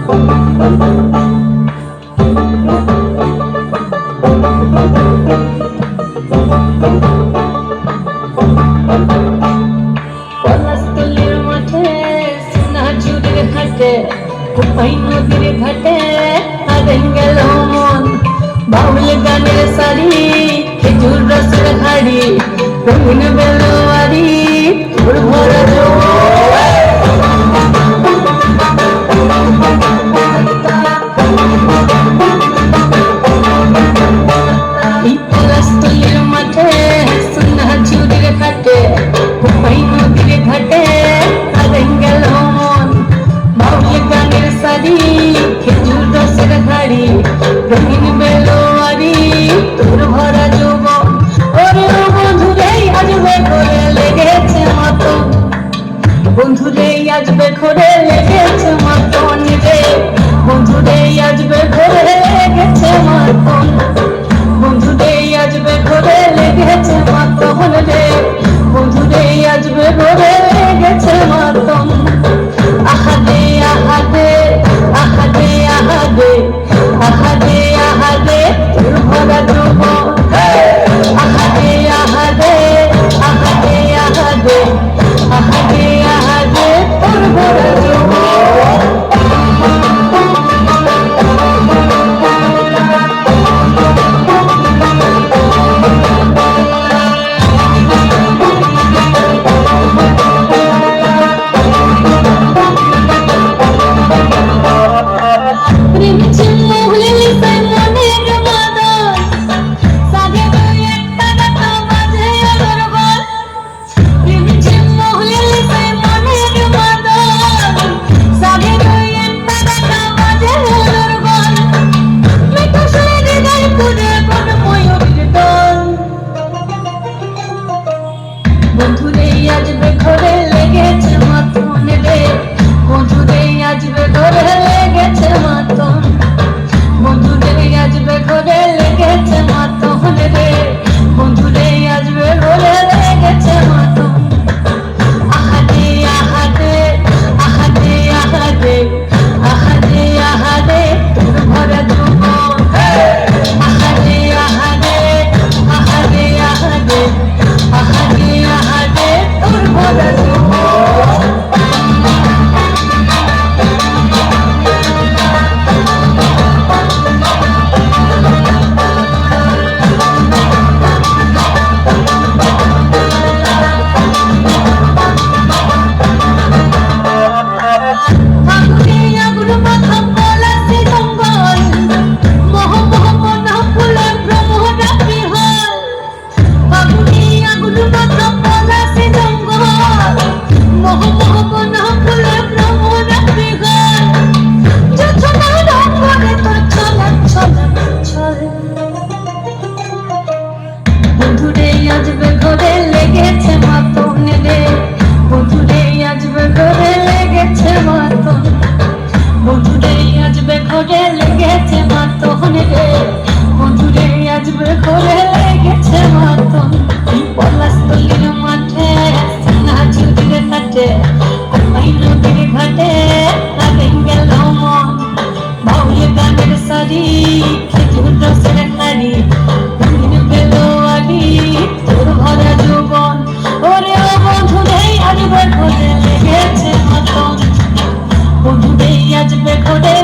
পলাশতলির মাঠে সোনাঝুরির ঘাটে কোপাই নদীর ঘাটে হারিয়ে গেল মন। বাউল গানের শাড়ি খেজুর রসের হাড়ি রঙিন বেলোয়ারি তোর ভরা পলাশতলির মাঠে সোনাঝুরির ঘাটে কোপাই নদীর ঘাটে হারিয়ে গেল মন। বাউল গানের শাড়ি খেজুর রসের হাড়ি রঙিন বেলোয়ারি তোর ভরা যৌবন। ওরে বন্ধুরে আসবে ঘরে লেগেছে মতন, বন্ধুরে আসবে ঘরে লেগেছে মতন রে, বন্ধুরে আসবে ঘরে লেগেছে মতন, বন্ধুরে আসবে ঘরে লেগেছে মতন রে, বন্ধুরে আসবে ঘরে লেগেছে মতন। আহাদে আহাদে আহাদে আহাদে আহাদে আহাদে তোর ভরা যৌবন। আহাদে আহাদে আহাদে আহাদে আহাদে আহাদে তোর ভরা যৌবন। বন্ধুরে আসবে ঘরে লেগেছে মতন রে, বন্ধুরে আসবে ঘরে লেগেছে মতন, বন্ধুরে আসবে ঘরে লেগেছে মতন রে, বন্ধুরে আসবে ঘরে লেগেছে মতন। আহাদে আহাদে আহাদে আহাদে আহাদে আহাদে তোর ভরা যৌবন। আহাদে আহাদে আহাদে আহাদে আহাদে আহাদে তোর ভরা যৌবন। বন্ধুরে আসবে ঘরে লেগেছে মতন রে, বন্ধুরে আসবে ঘরে লেগেছে মতন, বন্ধুরে আসবে ঘরে লেগেছে মতন রে, বন্ধুরে আসবে ঘরে লেগেছে মতন। পলাশতলির মাঠে সোনাঝুরির ঘাটে কোপাই নদীর ঘাটে হারিয়ে গেল মন। বাউল গানের শাড়ি খেজুর রসের হাড়ি রঙিন বেলোয়ারি তোর ভরা যৌবন। ওরে বন্ধুরে আসবে ঘরে লেগেছে মতন, বন্ধুরে আসবে ঘরে